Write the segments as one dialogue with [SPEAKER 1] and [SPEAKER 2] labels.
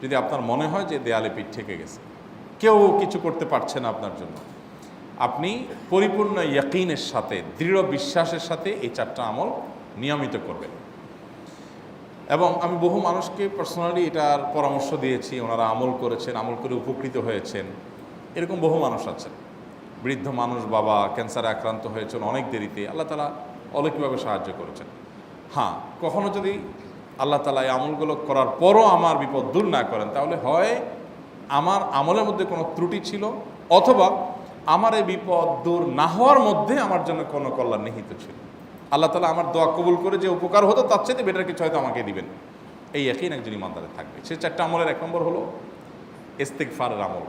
[SPEAKER 1] যদি আপনার মনে হয় যে দেয়ালে পিঠ ঠেকে গেছে, কেউ কিছু করতে পারছে না আপনার জন্য, আপনি পরিপূর্ণ ইয়াকিনের সাথে, দৃঢ় বিশ্বাসের সাথে এই 4টা আমল নিয়মিত করবেন। এবং আমি বহু মানুষকে পার্সোনালি এটার পরামর্শ দিয়েছি, ওনারা আমল করেছেন, আমল করে উপকৃত হয়েছেন। এরকম বহু মানুষ আছেন, বৃদ্ধ মানুষ, বাবা ক্যান্সারে আক্রান্ত হয়েছেন অনেক দেরিতে, আল্লাহ তাআলা অলৌকিকভাবে সাহায্য করেছেন। হ্যাঁ, কখনো যদি আল্লাহ তাআলা এই আমলগুলো করার পরও আমার বিপদ দূর না করেন, তাহলে হয় আমার আমলের মধ্যে কোনো ত্রুটি ছিল, অথবা আমার এই বিপদ দূর না হওয়ার মধ্যে আমার জন্য কোনো কল্যাণ নিহিত ছিল। আল্লাহ তাআলা আমার দোয়া কবুল করে যে উপকার হতো তার চাইতে বেটার কিছু হয়তো আমাকে দিবেন, এই ইয়াকিন একজন ইমানদারের থাকবে। সেই 4টা আমলের 1 নম্বর হলো ইস্তেগফারের আমল।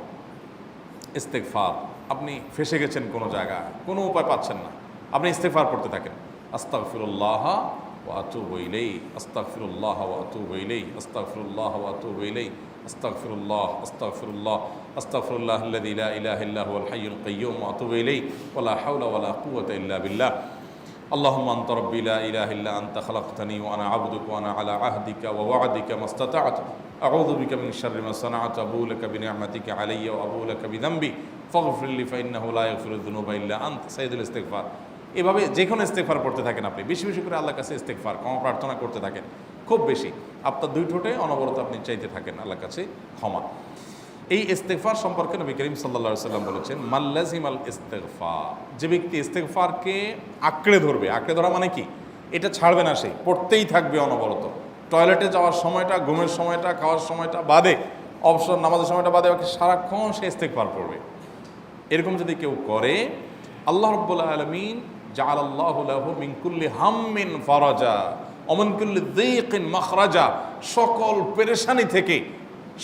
[SPEAKER 1] ইস্তেগফার, আপনি ফেসে গেছেন কোনো জায়গায়, কোনো উপায় পাচ্ছেন না, আপনি ইস্তেগফার করতে থাকেন। আস্তাগফিরুল্লাহ ওয়া আতুবু ইলাইহি, আস্তাগফিরুল্লাহ ওয়া আতুবু ইলাইহি, আস্তাগফিরুল্লাহ ওয়া আতুবু ইলাইহি, আস্তাগফিরুল্লাহ, আস্তাগফিরুল্লাহ, আস্তাগফিরুল্লাহাল্লাযী লা ইলাহা ইল্লা হুয়াল হাইয়ুল কাইয়্যুম ওয়া আতুবু ইলাইহি ওয়া লা হাওলা ওয়া লা কুওয়াতা ইল্লা বিল্লাহ। اللهم أنت ربي لا إله إلا أنت خلقتني وأنا عبدك وأنا على عهدك ووعدك ما استطعت أعوذ بك من شر ما صنعت أبوء لك بنعمتك علي وأبوء لك بذنبي فاغفر لي فإنه لا يغفر الذنوب إلا أنت সাইয়্যিদুল ইস্তিগফার। এভাবে যে কোনো ইস্তিগফার করতে থাকেন, আপনি বেশি বেশি করে আল্লাহর কাছে ইস্তিগফার, ক্ষমা প্রার্থনা করতে থাকেন, খুব বেশি। আপনার 2 ঠোঁটে অনবরত আপনি চাইতে থাকেন আল্লাহর কাছে ক্ষমা। এই ইস্তেগফার সম্পর্কে নবী করিম সাল্লাল্লাহু আলাইহি ওয়াসাল্লাম বলেছেন, মাল্লাজিমাল ইস্তেগফার, যে ব্যক্তি ইস্তেগফারকে আঁকড়ে ধরবে, আঁকড়ে ধরা মানে কি, এটা ছাড়বে না, সে পড়তেই থাকবে অনবরত। টয়লেটে যাওয়ার সময়টা, ঘুমের সময়টা, খাওয়ার সময়টা বাদে, অবসর নামাজের সময়টা বাদে, বাকি সারাক্ষণ সে ইস্তেগফার পড়বে। এরকম যদি কেউ করে, আল্লাহ রাব্বুল আলামিন জাআলাল্লাহু লাহু মিন কুল্লি হাম্মিন ফারাজা ওয়া মিন কুল্লি যিকিন মাখরাজা, সকল পেরেশানি থেকে,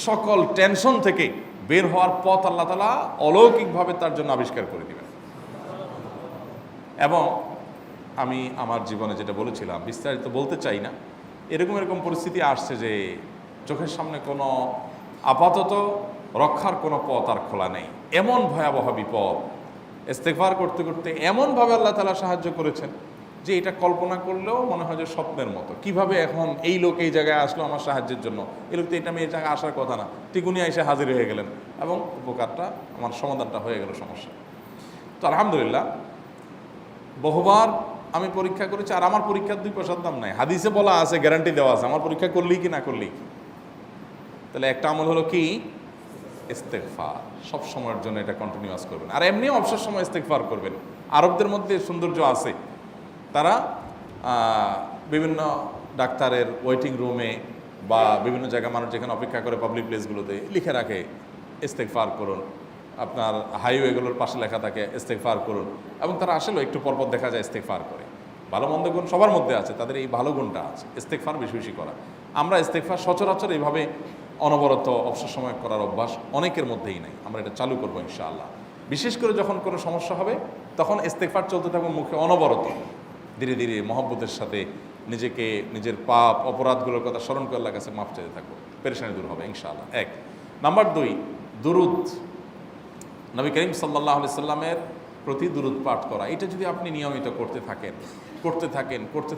[SPEAKER 1] সকল টেনশন থেকে বের হওয়ার পথ আল্লাহ তাআলা অলৌকিকভাবে তার জন্য আবিষ্কার করে দিবেন। এবং আমি আমার জীবনে যেটা বলেছিলাম, বিস্তারিত বলতে চাই না, এরকম পরিস্থিতি আসছে যে চোখের সামনে কোনো আপাতত রক্ষার কোনো পথ আর খোলা নেই, এমন ভয়াবহ বিপদ। ইস্তেগফার করতে করতে এমনভাবে আল্লাহ তাআলা সাহায্য করেছেন যে এটা কল্পনা করলেও মনে হয় যে স্বপ্নের মতো। কিভাবে এখন এই লোক এই জায়গায় আসলো আমার সাহায্যের জন্য, এই লোক তো এটা আমি এই জায়গায় আসার কথা না, টিকুনি এসে হাজির হয়ে গেলেন এবং উপকারটা, আমার সমাধানটা হয়ে গেল সমস্যা। তো আলহামদুলিল্লাহ, বহুবার আমি পরীক্ষা করেছি, আর আমার পরীক্ষার 2 পয়সার দাম নাই। হাদিসে বলা আছে, গ্যারান্টি দেওয়া আছে, আমার পরীক্ষা করলেই কি না করলেই। তাহলে একটা আমল হলো কি, ইস্তেগফার। সব সময়ের জন্য এটা কন্টিনিউয়াস করবেন, আর এমনিও অবসর সময় ইস্তেগফার করবেন। আরবদের মধ্যে সৌন্দর্য আছে, তারা বিভিন্ন ডাক্তারের ওয়েটিং রুমে বা বিভিন্ন জায়গায় মানুষ যেখানে অপেক্ষা করে পাবলিক প্লেসগুলোতে লিখে রাখে ইস্তেগফার করুন, আপনার হাইওয়েগুলোর পাশে লেখা থাকে ইস্তেগফার করুন, এবং তারা আসলেও একটু পরপর দেখা যায় ইস্তেগফার করে। ভালো মন্দ গুণ সবার মধ্যে আছে, তাদের এই ভালো গুণটা আছে, ইস্তেগফার বেশি বেশি করা। আমরা ইস্তেগফার সচরাচর এইভাবে অনবরত অবসর সময় করার অভ্যাস অনেকের মধ্যেই নাই। আমরা এটা চালু করবো ইনশাআল্লাহ। বিশেষ করে যখন কোনো সমস্যা হবে, তখন ইস্তেগফার চলতে থাকবে মুখে অনবরত। ধীরে ধীরে মহব্বতের সাথে নিজেকে, নিজের পাপ অপরাধগুলোর কথা স্মরণ করে আল্লাহর কাছে মাফ চাইতে থাকবো, পেরেশানি দূর হবে ইনশাআল্লাহ। 1 নাম্বার 2, দুরুদ। নবী করিম সাল্লাল্লাহু আলাইহি সাল্লামের প্রতি দুরুদ পাঠ করা, এটা যদি আপনি নিয়মিত করতে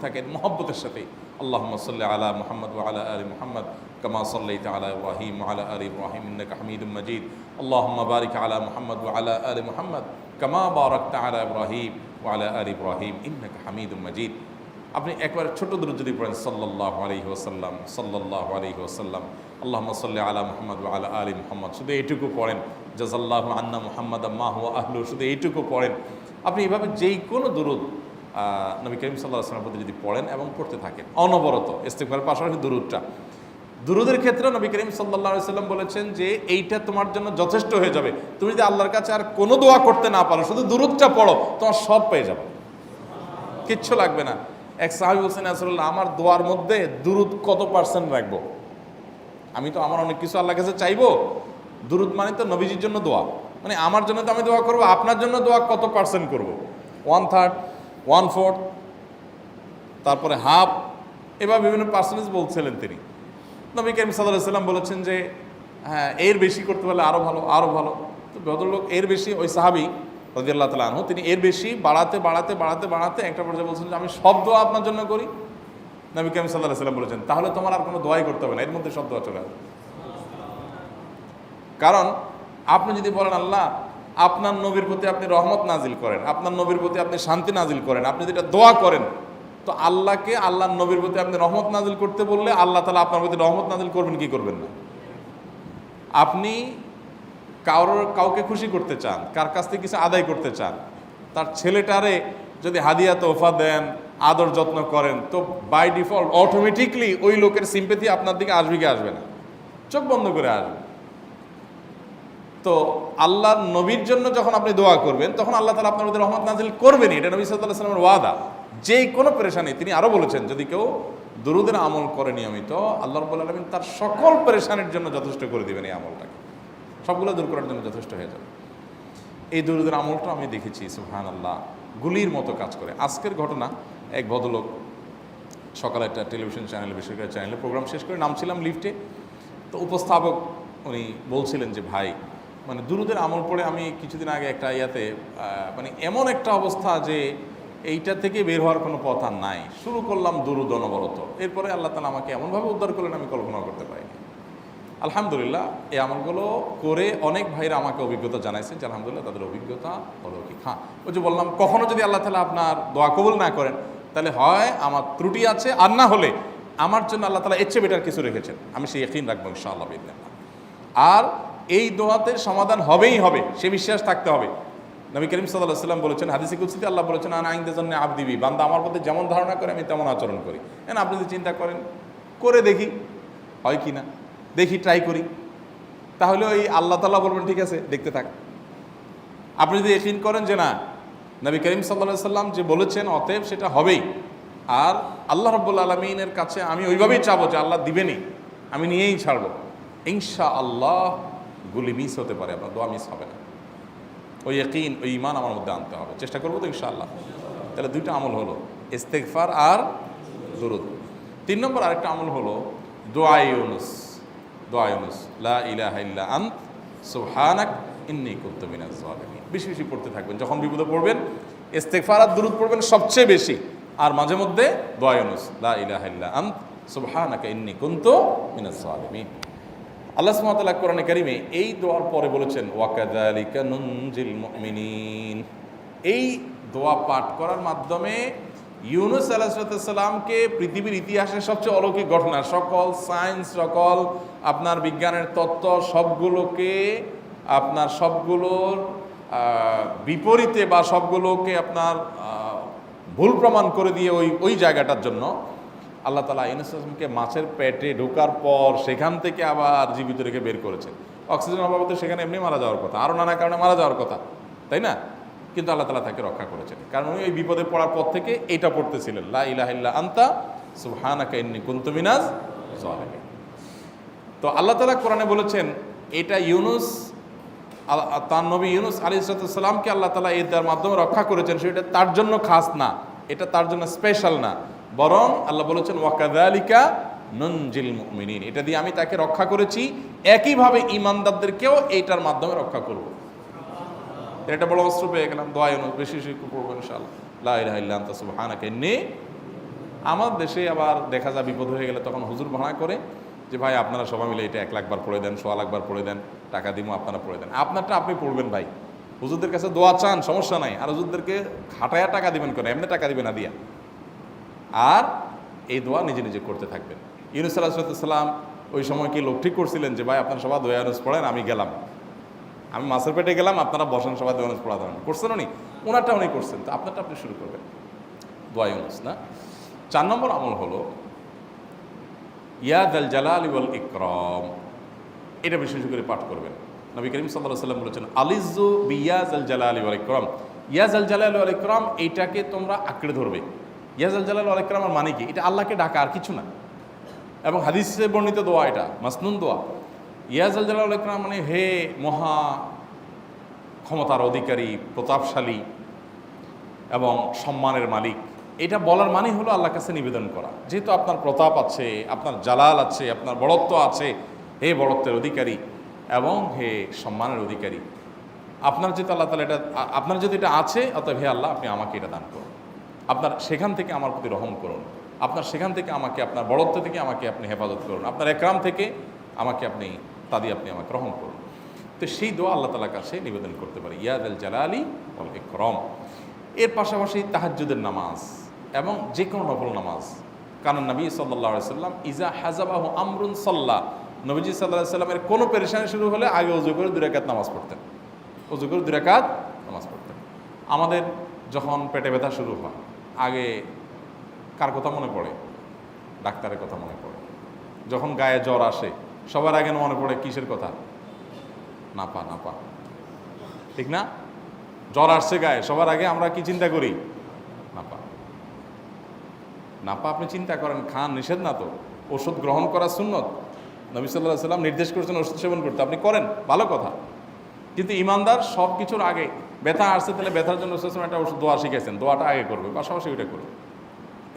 [SPEAKER 1] থাকেন মহব্বতের সাথে, আল্লাহুম্মা সাল্লি আলা মুহাম্মদ ওয়া আলা আলি মুহাম্মদ কামা সাল্লাইতা আলা ইব্রাহিম ওয়া আলা আলি ইব্রাহিম ইন্নাকা হামিদুম মাজিদ, আল্লাহুম্মা বারিক আলা মুহাম্মদ ওয়া আলা আলি মুহাম্মদ কামা বারাকতা আলা ইব্রাহিম ওয়া আলা আলি ইব্রাহিম ইন্নাকা হামিদুম মাজিদ। আপনি একবার ছোট দুরূদ যদি পড়েন, সাল্লাল্লাহু আলাইহি ওয়াসাল্লাম, সাল্লাল্লাহু আলাইহি ওয়াসাল্লাম, আল্লাহুম্মা সাল্লি আলা মুহাম্মদ ওয়া আলা আলি মুহাম্মদ, শুধু এইটুকু পড়েন। জাযাল্লাহু আন্না মুহাম্মাদাম মা হুয়া আহলু, শুধু এইটুকু পড়েন। আপনি এভাবে যেই কোনো দুরূদ নবী করিম সাল্লাল্লাহু আলাইহি ওয়াসাল্লামের প্রতি যদি পড়েন এবং পড়তে থাকেন অনবরত, ইস্তেগফারের পাশাপাশি দুরূদের ক্ষেত্রে নবী করিম সাল্লাল্লাহু আলাইহি ওয়াসাল্লাম বলেছেন যে এইটা তোমার জন্য যথেষ্ট হয়ে যাবে। তুমি যদি আল্লাহর কাছে আর কোনো দোয়া করতে না পারো, শুধু দুরূদটা পড়ো, তোমার সব পেয়ে যাবে, কিচ্ছু লাগবে না। এক সাহাবী বলছেন, রাসূলুল্লাহ, আমার দোয়ার মধ্যে দুরূদ কত পার্সেন্ট রাখবো? আমি তো আমার অনেক কিছু আল্লাহর কাছে চাইবো, দুরূদ মানে তো নবীজির জন্য দোয়া, মানে আমার জন্য তো আমি দোয়া করবো, আপনার জন্য দোয়া কত পার্সেন্ট করবো? 1/3, 1/4, তারপরে হাফ, এবার বিভিন্ন পার্সেন্টেজ বলছিলেন তিনি। নবী করিম সাল্লাল্লাহু আলাইহি ওয়াসাল্লাম বলেছেন যে হ্যাঁ, এর বেশি করতে পারলে আরও ভালো, আরও ভালো। তো ভদ্রলোক এর বেশি, ওই সাহাবী রাদিয়াল্লাহু তাআলা আনহু, তিনি এর বেশি বাড়াতে একটা পর্যায়ে বলছেন যে আমি সব দোয়া আপনার জন্য করি। নবী করিম সাল্লাল্লাহু আলাইহি ওয়াসাল্লাম বলেছেন, তাহলে তোমার আর কোনো দোয়াই করতে হবে না, এর মধ্যে সব দোয়া চলে আসবে। কারণ আপনি যদি বলেন আল্লাহ আপনার নবীর প্রতি আপনি রহমত নাজিল করেন, আপনার নবীর প্রতি আপনি শান্তি নাজিল করেন, আপনি যেটা দোয়া করেন, তো আল্লাহকে আল্লাহর নবীর প্রতি আপনি রহমত নাজিল করতে বললে আল্লাহ তাআলা আপনার প্রতি রহমত নাজিল করবেন কি করবেন না? আপনি কাউকে খুশি করতে চান, কার কাছ থেকে কিছু আদায় করতে চান, তার ছেলেটারে যদি হাদিয়া তোহফা দেন, আদর যত্ন করেন, তো বাই ডিফল্ট অটোমেটিকলি ওই লোকের সিম্পেথি আপনার দিকে আসবে কি আসবে না? চোখ বন্ধ করে আসবে। তো আল্লাহর নবীর জন্য যখন আপনি দোয়া করবেন তখন আল্লাহ তাআলা আপনার মধ্যে রহমত নাজিল করবেনই, এটা নবী সাল্লাল্লাহু আলাইহি ওয়াসাল্লামের ওয়াদা। যে কোনো পেরেশানি, তিনি আরও বলেছেন যদি কেউ দুরুদের আমল করে নিয়মিত, আল্লাহ রাব্বুল আলামিন তার সকল পেরেশানির জন্য যথেষ্ট করে দিবেন। এই আমলটাকে সবগুলো দূর করার জন্য যথেষ্ট হয়ে যাবে। এই দুরুদের আমলটা আমি দেখেছি সুবহানাল্লাহ গুলির মতো কাজ করে। আজকের ঘটনা, এক ভদ্রলোক সকালে একটা টেলিভিশন চ্যানেলে, বেসরকারি চ্যানেলে প্রোগ্রাম শেষ করে নামছিলাম লিফটে, তো উপস্থাপক উনি বলছিলেন যে ভাই মানে দুরুদের আমল পড়ে আমি কিছুদিন আগে একটা ইয়াতে মানে এমন একটা অবস্থা যে এইটা থেকে বের হওয়ার কোনো পথ আর নাই, শুরু করলাম দুরুদ অনবরত, এরপরে আল্লাহ তাআলা আমাকে এমনভাবে উদ্ধার করলেন আমি কল্পনা করতে পারিনি। আলহামদুলিল্লাহ এই আমলগুলো করে অনেক ভাইরা আমাকে অভিজ্ঞতা জানাইছেন যে আলহামদুলিল্লাহ তাদের অভিজ্ঞতা অলৌকিক। হ্যাঁ, ওই যে বললাম কখনো যদি আল্লাহ তাআলা আপনার দোয়া কবুল না করেন তাহলে হয় আমার ত্রুটি আছে, আর না হলে আমার জন্য আল্লাহ তাআলা এর চেয়ে বেটার কিছু রেখেছেন, আমি সেই ইয়াকিন রাখবো ইনশাআল্লাহ বিইذنিল্লাহ। আর এই দোয়াতে সমাধান হবেই হবে, সে বিশ্বাস থাকতে হবে। নবী করিম সাল্লাল্লাহু আলাইহি ওয়াসাল্লাম বলেছেন, হাদিসে কুদসিতে আল্লাহ বলেছেন আনা ইনদাযান্নি আবদি বি, বান্দা আমার প্রতি যেমন ধারণা করে আমি তেমন আচরণ করি। আপনি যদি চিন্তা করেন করে দেখি হয় কি না, দেখি ট্রাই করি, তাহলে ওই আল্লাহ তাআলা বলবেন ঠিক আছে দেখতে থাক। আপনি যদি ইয়াকিন করেন যে না নবী করিম সাল্লাল্লাহু আলাইহি ওয়াসাল্লাম যে বলেছেন অতএব সেটা হবেই, আর আল্লাহ রাব্বুল আলামিনের কাছে আমি ওইভাবেই চাবো যে আল্লাহ দিবেনই, আমি নিয়েই ছাড়বো, ইনশাআল্লাহ গুলি মিস হতে পারে, আপনার দোয়া মিস হবে না। ওই ইয়াকিন, ওই ঈমান আমার মধ্যে আনতে হবে, চেষ্টা করবো তো ইনশাআল্লাহ। তাহলে দুইটা আমল হলো, ইস্তেগফার আর দুরুদ। 3 নম্বর আরেকটা আমল হলো দোয়া ইউনুস। দোয়া ইউনুস, লা ইলাহা ইল্লা আন্ত সুবহানাক ইন্নী কুনতু মিনাজ জালিমিন। বেশি বেশি পড়তে থাকবেন, যখন বিপদে পড়বেন ইস্তেগফার আর দুরুদ পড়বেন সবচেয়ে বেশি, আর মাঝে মধ্যে দোয়া ইউনুস, লা ইলাহা ইল্লা আন্ত সুবহানাকা ইন্নী কুনতু মিনাজ জালিমিন। আল্লাহ সুবহানাহু ওয়া তাআলা কোরআনে কারিমে এই দোয়ার পরে বলেছেন ওয়াকাযালিকা নুনজিল মুমিনিন। এই দোয়া পাঠ করার মাধ্যমে ইউনুস আলাইহিস সালামকে পৃথিবীর ইতিহাসের সবচেয়ে অলৌকিক ঘটনা, সকল সায়েন্স, সকল আপনার বিজ্ঞানের তত্ত্ব সবগুলোকে আপনার সবগুলোর বিপরীতে বা সবগুলোকে আপনার ভুল প্রমাণ করে দিয়ে ওই জায়গাটার জন্য আল্লাহ তাআলা ইউনুস আলাইহিসকে মাছের পেটে ঢোকার পর সেখান থেকে আবার জীবিত রেখে বের করেছেন। অক্সিজেন অভাবে সেখানে এমনি মারা যাওয়ার কথা, আরও নানা কারণে মারা যাওয়ার কথা, তাই না? কিন্তু আল্লাহ তাআলা তাকে রক্ষা করেছেন, কারণ উনি ওই বিপদে পড়ার পর থেকে এইটা পড়তেছিলেন, লা ইলাহা ইল্লা আনতা সুবহানাকা ইন্নী কুনতু মিনাজ জালিমিন। তো আল্লাহ তাআলা কোরআনে বলেছেন এটা ইউনুস, তার নবী ইউনুস আলাইহিস সালামকে আল্লাহ তাআলা এটার মাধ্যমে রক্ষা করেছেন, সেটা তার জন্য খাস না, এটা তার জন্য স্পেশাল না, বরং আল্লাহ বলেছেন ওয়াকাযালিকা নুনজিল মুমিনিন, এটা দিয়ে আমি তাকে রক্ষা করেছি, একইভাবে ঈমানদারদেরকেও এইটার মাধ্যমে রক্ষা করব। এটা বড় অস্ত্র পেয়ে গেলাম। দোয়া ইউনুস বেশি বেশি পড়বো ইনশাআল্লাহ, লা ইলাহা ইল্লা আনতা সুবহানাকা ইন্নী। আমার দেশে আবার দেখা যায় বিপদ হয়ে গেলে তখন হুজুর ভাড়া করে যে ভাই আপনারা সবাই মিলে এটা 1 লাখ বার পড়ে দেন, 1.25 লাখ বার পড়ে দেন, টাকা দিমু আপনারা পড়ে দেন। আপনারটা আপনি পড়বেন ভাই, হুজুরদের কাছে দোয়া চান সমস্যা নাই, আর হুজুরদেরকে খাটায়া টাকা দিবেন কেন, এমনি টাকা দিবেন না দিয়া। আর এই দোয়া নিজে নিজে করতে থাকবেন। ইউনুস আলাইহিস সালাম ওই সময় কি লোক ঠিক করছিলেন যে ভাই আপনারা সবাই দোয়া ইউনুস পড়েন, আমি গেলাম, আমি মাছের পেটে গেলাম, আপনারা বসেন সবাই দোয়া ইউনুস পড়া দেবেন, করছেন উনি? ওনারটা উনি করছেন, তো আপনারটা আপনি শুরু করবেন দোয়া ইউনুস না। 4 নম্বর আমল হলো ইয়া যাল জালালি ওয়াল ইকরাম, এটা বিশেষ করে পাঠ করবেন। নবী করিম সাল্লাল্লাহু আলাইহি ওয়াসাল্লাম বলেছেন আলিজু বিয়া যাল জালালি ওয়াল ইকরাম, ইয়া যাল জালালি ওয়াল ইকরাম এইটাকে তোমরা আঁকড়ে ধরবে। ইয়া যাল জালালি ওয়াল ইকরামের মানে কি? এটা আল্লাহকে ডাকা, আর কিছু না। এবং হাদিসে বর্ণিত দোয়া, এটা মাসনুন দোয়া। ইয়া যাল জালালি ওয়াল ইকরাম মানে হে মহা ক্ষমতার অধিকারী, প্রতাপশালী এবং সম্মানের মালিক, এটা বলার মানে হলো আল্লাহর কাছে নিবেদন করা, যেহেতু আপনার প্রতাপ আছে, আপনার জালাল আছে, আপনার বড়ত্ব আছে, হে বড়ত্বের অধিকারী এবং হে সম্মানের অধিকারী, আপনার যেহেতু আল্লাহ তাআলা এটা, আপনার যদি এটা আছে, অতএব হে আল্লাহ আপনি আমাকে এটা দান করুন, আপনার সেখান থেকে আমার প্রতি রহম করুন, আপনার সেখান থেকে আমাকে, আপনার বড়ত্ব থেকে আমাকে আপনি হেফাজত করুন, আপনার একরাম থেকে আমাকে আপনি, তা দিয়ে আপনি আমাকে রহম করুন। তো সেই দোয়া আল্লাহ তাআলার কাছে নিবেদন করতে পারি, ইয়া যাল জালালি ওয়াল ইকরাম। এর পাশাপাশি তাহাজ্জুদের নামাজ এবং যে কোনো নফল নামাজ। কারণ নবী সাল্লাল্লাহু আলাইহি সাল্লাম ইজা হাজাবাহু আমরুন সাল্লা, নবীজি সাল্লাল্লাহু আলাইহি সাল্লামের কোনো পেরেশানি শুরু হলে আগে ওযু করে 2 রাকাত নামাজ পড়তেন, ওযু করে 2 রাকাত নামাজ পড়তেন। আমাদের যখন পেটে ব্যথা শুরু হয় আগে কার কথা মনে পড়ে? ডাক্তারের কথা মনে পড়ে। যখন গায়ে জ্বর আসে সবার আগে মনে পড়ে কিসের কথা? নাপা, নাপা, ঠিক না? জ্বর আসছে গায়ে, সবার আগে আমরা কি চিন্তা করি? নাপা। নাপা আপনি চিন্তা করেন, খান, নিষেধ না তো, ওষুধ গ্রহণ করা সুন্নত। নবী সাল্লাল্লাহু আলাইহি সাল্লাম নির্দেশ করেছেন ওষুধ সেবন করতে, আপনি করেন, ভালো কথা। কিন্তু ইমানদার সব কিছুর আগে ব্যথা আসছে, তাহলে ব্যথার জন্য একটা ওষুধ দোয়া শিখেছেন, দোয়াটা আগে করবে, পাশাপাশি ওইটা করবে।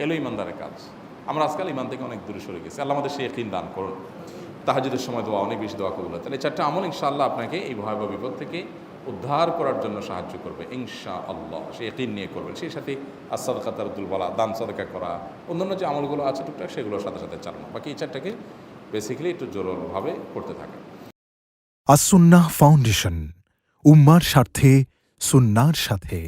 [SPEAKER 1] এলো ইমানদারের কাজ। আমরা আজকাল ইমান থেকে অনেক দূরে সরে গেছি। আল্লাহ আমাদের সেই ইয়াকিন দান করুন। তাহাজ্জুদের সময় দোয়া, অনেক বেশি দোয়া কবুল হয়। তাহলে 4টা আমল ইনশাআল্লাহ আপনাকে এই ভয়াবহ বিপদ থেকে উদ্ধার করার জন্য সাহায্য করবে ইনশাআল্লাহ। সে ইয়াকিন নিয়ে করবেন। সেই সাথে as-সাদকা তারদুল বালা, দান সাদকা করা, অন্যান্য যে আমলগুলো আছে টুকটাক সেগুলোর সাথে সাথে চালানো। বাকি এই 4টাকে বেসিক্যালি একটু জোরভাবে করতে থাকেন।
[SPEAKER 2] আস-সুন্নাহ ফাউন্ডেশন, উম্মার স্বার্থে সুন্নাহর সাথে।